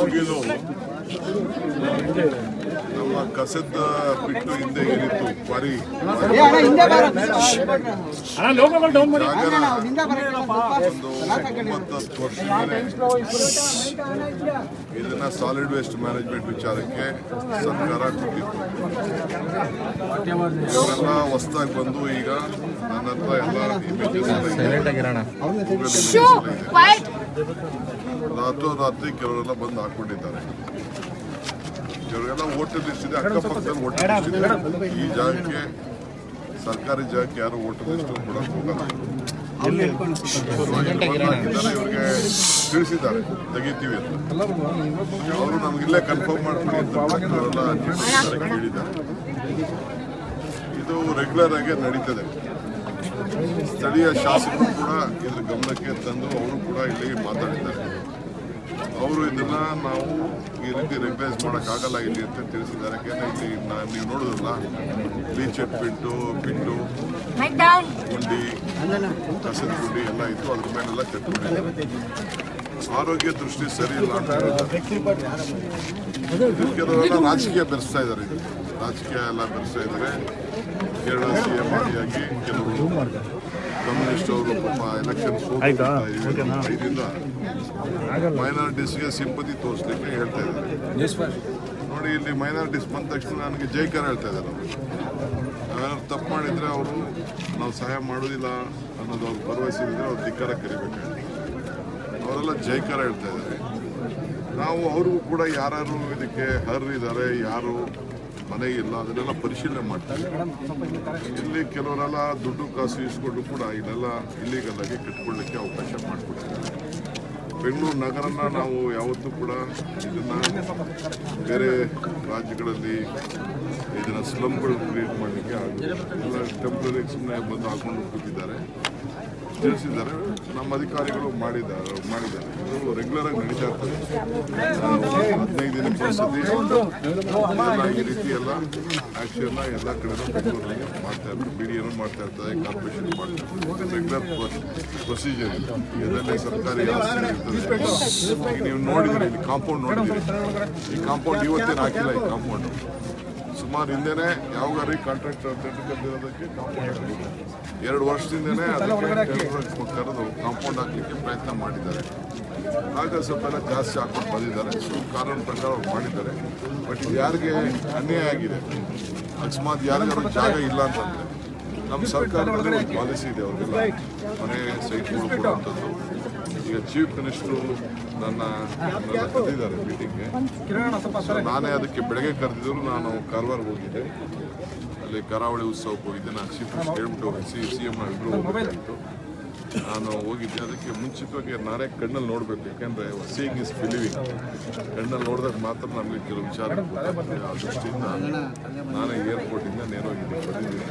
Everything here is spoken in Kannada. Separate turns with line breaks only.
ಮುಗಿದು ನಮ್ಮ ಕಸದ ಬಿಟ್ಟು ಹಿಂದೆ ಏನಿತ್ತು ಕ್ವಾರಿ ಒಂದು 9-10 ವರ್ಷ ಇದನ್ನ ಸಾಲಿಡ್ ವೇಸ್ಟ್ ಮ್ಯಾನೇಜ್ಮೆಂಟ್ ವಿಚಾರಕ್ಕೆ ಸರ್ಕಾರ ಕೊಟ್ಟಿತ್ತು. ಇವರೆಲ್ಲ ಹೊಸದಾಗಿ ಬಂದು ಈಗ ನನ್ನ ಹತ್ರ ಎಲ್ಲ ರಾತ್ರಿ ಕೆಲವರೆಲ್ಲ ಬಂದು ಹಾಕೊಂಡಿದ್ದಾರೆ. ಇವರಿಗೆಲ್ಲ ವೋಟರ್ ಲಿಸ್ಟ್ ಇದೆ, ಅಕ್ಕಪಕ್ಕದಲ್ಲಿ ವೋಟರ್ ಲಿಸ್ಟ್ ಇದೆ. ಈ ಜಾಗಕ್ಕೆ ಸರ್ಕಾರಿ ಜಾಗಕ್ಕೆ ಯಾರು ವೋಟರ್ ಲಿಸ್ಟ್ ಕೂಡ ಹೋಗಲ್ಲ. ಇವರಿಗೆ ತಿಳಿಸಿದ್ದಾರೆ ತೆಗಿತೀವಿ ಅಂತ. ಅವರು ನಮಗಿಲ್ಲೇ ಕನ್ಫರ್ಮ್ ಮಾಡ್ಕೊಡಿ ಅಂತ ಹೇಳಿದ್ದಾರೆ. ಇದು ರೆಗ್ಯುಲರ್ ಆಗಿ ನಡೀತದೆ. ಸ್ಥಳೀಯ ಶಾಸಕರು ಕೂಡ ಇದ್ರ ಗಮನಕ್ಕೆ ತಂದು ಅವರು ಕೂಡ ಇಲ್ಲಿಗೆ ಮಾತಾಡಿದ್ದಾರೆ. ಅವರು ಇದನ್ನ ನಾವು ಈ ರೀತಿ ರೆಗ್ಯುಲೈಸ್ ಮಾಡೋಕ್ಕಾಗಲ್ಲ ಇಲ್ಲಿ ಅಂತ ತಿಳಿಸಿದ್ದಾರೆ. ಯಾಕೆಂದ್ರೆ ಇಲ್ಲಿ ನೀವು ನೋಡಿದ್ರಲ್ಲ, ಬೀಚೆಟ್ ಬಿಟ್ಟು ಗುಂಡಿ, ಕಸದ ಗುಂಡಿ ಎಲ್ಲ ಇತ್ತು, ಅದ್ರ ಮೇಲೆಲ್ಲ ಕಟ್ಕೊಂಡಿದ್ದಾರೆ. ಆರೋಗ್ಯ ದೃಷ್ಟಿ ಸರಿ ಇಲ್ಲ ಅಂತ ಹೇಳಿದ್ದಾರೆ. ಕೆಲವರೆಲ್ಲ ರಾಜಕೀಯ ಬೆರೆಸ್ತಾ ಇದ್ದಾರೆ. ಇದು ರಾಜಕೀಯ ಎಲ್ಲ ಬೆರೆಸ್ತಾ ಇದ್ದಾರೆ. ಕೇರಳ CM ಆಗಿ ಕೆಲವರು ಕಮ್ಯುನಿಸ್ಟ್ ಅವರು ಪಾಪ ಎಲೆಕ್ಷನ್ ಇದರಿಂದ ಮೈನಾರಿಟೀಸ್ಗೆ ಸಿಂಪತಿ ತೋರಿಸ್ಲಿಕ್ಕೆ ಹೇಳ್ತಾ ಇದ್ದಾರೆ. ನೋಡಿ, ಇಲ್ಲಿ ಮೈನಾರಿಟೀಸ್ ಬಂದ ತಕ್ಷಣ ನನಗೆ ಜೈಕಾರ ಹೇಳ್ತಾ ಇದ್ದಾರೆ. ಅವರು ತಪ್ಪು ಮಾಡಿದರೆ ಅವರು ನಾವು ಸಹಾಯ ಮಾಡೋದಿಲ್ಲ ಅನ್ನೋದು ಅವ್ರು ಭರವಸೆ ಇದ್ದರೆ ಅವ್ರು ಧಿಕ್ಕಾರ ಕರಿಬೇಕಾಗುತ್ತೆ. ಅವರೆಲ್ಲ ಜೈಕಾರ ಹೇಳ್ತಾ ಇದ್ದಾರೆ. ನಾವು ಅವ್ರಿಗೂ ಕೂಡ ಯಾರು ಇದಕ್ಕೆ ಅರ್ಹರಿದ್ದಾರೆ, ಯಾರು ಮನೆಗಿಲ್ಲ, ಅದನ್ನೆಲ್ಲ ಪರಿಶೀಲನೆ ಮಾಡ್ತೀವಿ. ಇಲ್ಲಿ ಕೆಲವರೆಲ್ಲ ದುಡ್ಡು ಕಾಸು ಇಸ್ಕೊಂಡು ಕೂಡ ಇದೆಲ್ಲ ಇಲ್ಲಿಗಲ್ ಆಗಿ ಕಟ್ಕೊಳ್ಳಿಕ್ಕೆ ಅವಕಾಶ ಮಾಡಿಕೊಟ್ಟಿದ್ದಾರೆ. ಬೆಂಗಳೂರು ನಗರನ ನಾವು ಯಾವತ್ತೂ ಕೂಡ ಇದನ್ನು ಬೇರೆ ರಾಜ್ಯಗಳಲ್ಲಿ ಇದನ್ನು ಸ್ಲಮ್ಗಳು ಕ್ರಿಯೇಟ್ ಮಾಡಲಿಕ್ಕೆ ಆಗುತ್ತೆ. ಎಲ್ಲ ಟೆಂಪ್ರರಿ ಸುಮ್ಮನೆ ಬಂದು ಹಾಕೊಂಡು ಕೂತಿದ್ದಾರೆ, ತಿಳಿಸಿದ್ದಾರೆ. ನಮ್ಮ ಅಧಿಕಾರಿಗಳು ಮಾಡಿದ್ದಾರೆ. ಇದು ರೆಗ್ಯುಲರ್ ಆಗಿ ನಡೀತಾ ಇರ್ತದೆ. 15 ದಿನಕ್ಕೆ ಒಂದ್ಸತಿ ಈ ರೀತಿ ಎಲ್ಲ ಆ್ಯಕ್ಷನ್ನ ಎಲ್ಲ ಕಡೆನೂ ಬೆಂಗಳೂರಲ್ಲಿ ಮಾಡ್ತಾ ಇರ್ತಾರೆ. BDO ಮಾಡ್ತಾ ಇರ್ತದೆ, ಕಾರ್ಪೊರೇಷನ್ ಮಾಡ್ತಾ ಇರ್ತದೆ. ರೆಗ್ಯುಲರ್ ಪ್ರೊಸೀಜರ್ ಇದೆ. ಇದರಲ್ಲಿ ಸರ್ಕಾರಿ ಆಸ್ತಿ ಇರ್ತದೆ. ಈಗ ನೀವು ನೋಡಿದ್ರೆ ಇಲ್ಲಿ ಕಾಂಪೌಂಡ್ ನೋಡಿದ್ದೀರಿ. ಈ ಕಾಂಪೌಂಡ್ ಇವತ್ತೇನು ಹಾಕಿಲ್ಲ. ಈ ಕಾಂಪೌಂಡು ಸುಮಾರು ಹಿಂದೆನೇ ಯಾವಾಗಾರಿ ಕಾಂಟ್ರಾಕ್ಟರ್ ಕರೆದಿರೋದಕ್ಕೆ ಕಾಂಪೌಂಡ್ 2 ವರ್ಷದಿಂದನೇ ಅದಕ್ಕೆ ಕರೆದು ಕಾಂಪೌಂಡ್ ಹಾಕಲಿಕ್ಕೆ ಪ್ರಯತ್ನ ಮಾಡಿದ್ದಾರೆ. ಆಗ ಸ್ವಲ್ಪ ಎಲ್ಲ ಜಾಸ್ತಿ ಹಾಕೊಂಡು ಬಂದಿದ್ದಾರೆ. ಕಾನೂನು ಪ್ರಕಾರ ಅವ್ರು ಮಾಡಿದ್ದಾರೆ. ಬಟ್ ಇದು ಯಾರಿಗೆ ಅನ್ಯಾಯ ಆಗಿದೆ, ಅಕಸ್ಮಾತ್ ಯಾರಿಗಾರು ಜಾಗ ಇಲ್ಲ ಅಂತಂದರೆ ನಮ್ಮ ಸರ್ಕಾರದಲ್ಲಿ ಒಂದು ಪಾಲಿಸಿ ಇದೆ. ಅವ್ರಿಗೆಲ್ಲ ಮನೆ ಸೈಟ್ಗಳು ಕೊಡುವಂಥದ್ದು. ಈಗ ಚೀಫ್ ಮಿನಿಸ್ಟರು ನನ್ನ ಕರೆದಿದ್ದಾರೆ ಮೀಟಿಂಗ್ಗೆ. ನಾನೇ ಅದಕ್ಕೆ ಬೆಳಗ್ಗೆ ಕರೆದಿದ್ರು. ನಾನು ಕಾರವಾರ್ಗೆ ಹೋಗಿದ್ದೆ, ಅಲ್ಲಿ ಕರಾವಳಿ ಉತ್ಸವಕ್ಕೆ ಹೋಗಿದ್ದೆ. ನಾನು ಚೀಫ್ ಮಿನಿಸ್ಟರ್ ಹೇಳ್ಬಿಟ್ಟು ಹೋಗಿ CM ಇಬ್ಬರು ಹೋಗಬೇಕಾಗಿತ್ತು. ನಾನು ಹೋಗಿದ್ದೆ. ಅದಕ್ಕೆ ಮುಂಚಿತವಾಗಿ ನಾನೇ ಕಣ್ಣಲ್ಲಿ ನೋಡಬೇಕು. ಯಾಕೆಂದರೆ ಸೀಯಿಂಗ್ ಇಸ್ ಬಿಲೀವಿಂಗ್. ಕಣ್ಣಲ್ಲಿ ನೋಡಿದಾಗ ಮಾತ್ರ ನಮಗೆ ಕೆಲವು ವಿಚಾರ ಗೊತ್ತಾಗ್ತದೆ. ಆ ದೃಷ್ಟಿಯಿಂದ ನಾನೇ ಏರ್ಪೋರ್ಟಿಂದ ನೇರವಾಗಿ ಬಂದಿದ್ದೀನಿ.